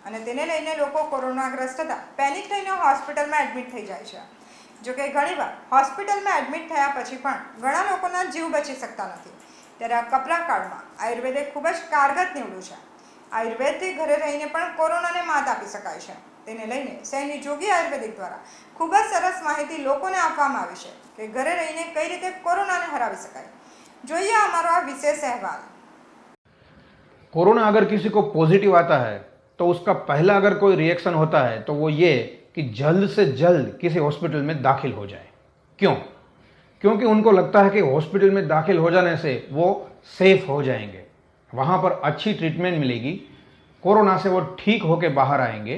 અને તેને લઈને લોકો કોરોનાગ્રસ્ત થતાં પેનિક થઈને હોસ્પિટલમાં એડમિટ થઈ જાય છે। જો કે ઘણીવાર હોસ્પિટલમાં એડમિટ થયા પછી પણ ઘણા લોકોના જીવ બચી શકતા નથી। ત્યારે આ કપરા કાળમાં આયુર્વેદ ખૂબ જ કારગર નીવડ્યું છે। આયુર્વેદથી ઘરે રહીને પણ કોરોનાને માત આપી શકાય છે। તેને લઈને સૈની જોગી આયુર્વેદિક દ્વારા ખૂબ જ સરસ માહિતી લોકોને આપવામાં આવી છે કે ઘરે રહીને કઈ રીતે કોરોનાને હરાવી શકાય। જોઈએ અમારો આ વિશેષ અહેવાલ। कोरोना अगर किसी को पॉजिटिव आता है तो उसका पहला अगर कोई रिएक्शन होता है तो वो ये कि जल्द से जल्द किसी हॉस्पिटल में दाखिल हो जाए। क्यों? क्योंकि उनको लगता है कि हॉस्पिटल में दाखिल हो जाने से वो सेफ हो जाएंगे, वहाँ पर अच्छी ट्रीटमेंट मिलेगी, कोरोना से वो ठीक होकर बाहर आएंगे।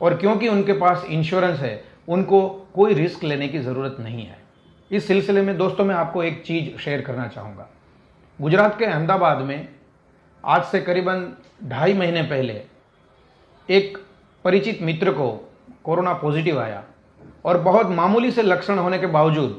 और क्योंकि उनके पास इंश्योरेंस है उनको कोई रिस्क लेने की ज़रूरत नहीं है। इस सिलसिले में दोस्तों मैं आपको एक चीज़ शेयर करना चाहूँगा। गुजरात के अहमदाबाद में आज से करीबन 2.5 महीने पहले एक परिचित मित्र को कोरोना पॉजिटिव आया और बहुत मामूली से लक्षण होने के बावजूद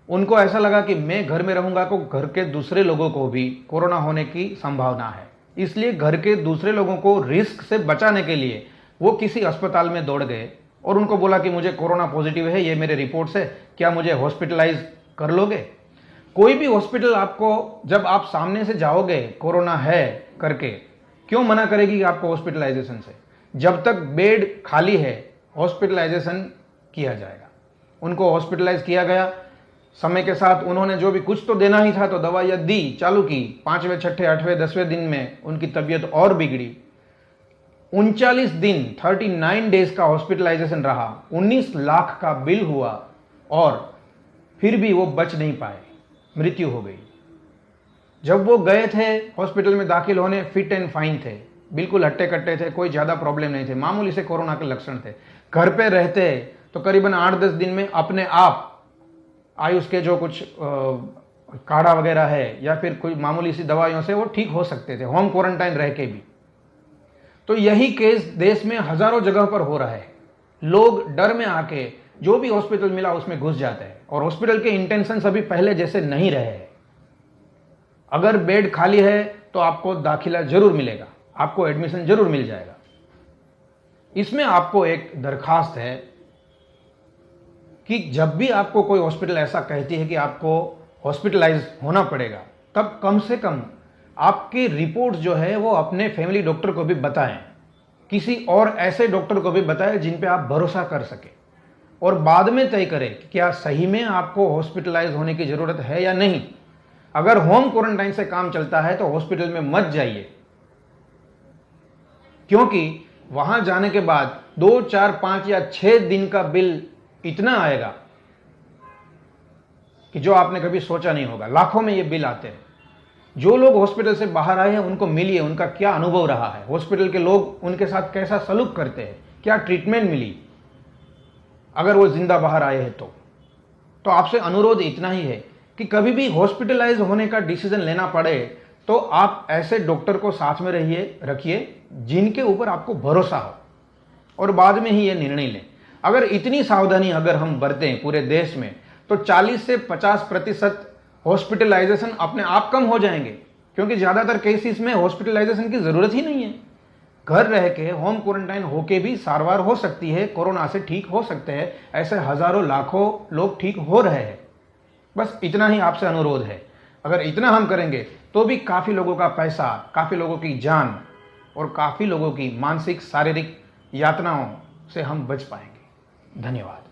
उनको ऐसा लगा कि मैं घर में रहूँगा तो घर के दूसरे लोगों को भी कोरोना होने की संभावना है, इसलिए घर के दूसरे लोगों को रिस्क से बचाने के लिए वो किसी अस्पताल में दौड़ गए और उनको बोला कि मुझे कोरोना पॉजिटिव है, ये मेरे रिपोर्ट्स है, क्या मुझे हॉस्पिटलाइज कर लोगे? कोई भी हॉस्पिटल आपको जब आप सामने से जाओगे कोरोना है करके क्यों मना करेगी कि आपको हॉस्पिटलाइजेशन से? जब तक बेड खाली है हॉस्पिटलाइजेशन किया जाएगा। उनको हॉस्पिटलाइज किया गया। समय के साथ उन्होंने जो भी कुछ तो देना ही था तो दवाइयाँ दी, चालू की। 5वें, 6ठे, 8वें, 10वें दिन में उनकी तबीयत और बिगड़ी। 39 दिन 39 डेज का हॉस्पिटलाइजेशन रहा, 19 लाख का बिल हुआ और फिर भी वो बच नहीं पाए, मृत्यु हो गई। जब वो गए थे हॉस्पिटल में दाखिल होने फिट एंड फाइन थे, बिल्कुल हट्टे कट्टे थे, कोई ज़्यादा प्रॉब्लम नहीं थे, मामूली से कोरोना के लक्षण थे। घर पे रहते तो करीबन 8-10 दिन में अपने आप आयुष के जो कुछ काढ़ा वगैरह है या फिर कोई मामूली सी दवाइयों से वो ठीक हो सकते थे, होम क्वारंटाइन रह के भी। तो यही केस देश में हजारों जगह पर हो रहा है। लोग डर में आके जो भी हॉस्पिटल मिला उसमें घुस जाते हैं और हॉस्पिटल के इंटेंशन अभी पहले जैसे नहीं रहे हैं। अगर बेड खाली है तो आपको दाखिला जरूर मिलेगा, आपको एडमिशन जरूर मिल जाएगा। इसमें आपको एक दरखास्त है कि जब भी आपको कोई हॉस्पिटल ऐसा कहती है कि आपको हॉस्पिटलाइज होना पड़ेगा, तब कम से कम आपकी रिपोर्ट जो है वो अपने फैमिली डॉक्टर को भी बताएं, किसी और ऐसे डॉक्टर को भी बताएं जिन पे आप भरोसा कर सके और बाद में तय करें कि क्या सही में आपको हॉस्पिटलाइज होने की ज़रूरत है या नहीं। अगर होम क्वारंटाइन से काम चलता है तो हॉस्पिटल में मत जाइए, क्योंकि वहां जाने के बाद 2, 4, 5 या 6 दिन का बिल इतना आएगा कि जो आपने कभी सोचा नहीं होगा। लाखों में ये बिल आते हैं। जो लोग हॉस्पिटल से बाहर आए हैं उनको मिलिए, उनका क्या अनुभव रहा है, हॉस्पिटल के लोग उनके साथ कैसा सलूक करते हैं, क्या ट्रीटमेंट मिली अगर वो जिंदा बाहर आए हैं। तो आपसे अनुरोध इतना ही है कि कभी भी हॉस्पिटलाइज होने का डिसीजन लेना पड़े तो आप ऐसे डॉक्टर को साथ में रखिए जिनके ऊपर आपको भरोसा हो और बाद में ही ये निर्णय लें। अगर इतनी सावधानी अगर हम बरतें पूरे देश में तो 40 से 50% हॉस्पिटलाइजेशन अपने आप कम हो जाएंगे, क्योंकि ज़्यादातर केसेस में हॉस्पिटलाइजेशन की ज़रूरत ही नहीं है। घर रह के होम क्वारंटाइन होके भी सारवार हो सकती है, कोरोना से ठीक हो सकते हैं। ऐसे हजारों लाखों लोग ठीक हो रहे हैं। बस इतना ही आपसे अनुरोध है। अगर इतना हम करेंगे तो भी काफ़ी लोगों का पैसा, काफ़ी लोगों की जान और काफ़ी लोगों की मानसिक शारीरिक यातनाओं से हम बच पाएंगे। धन्यवाद।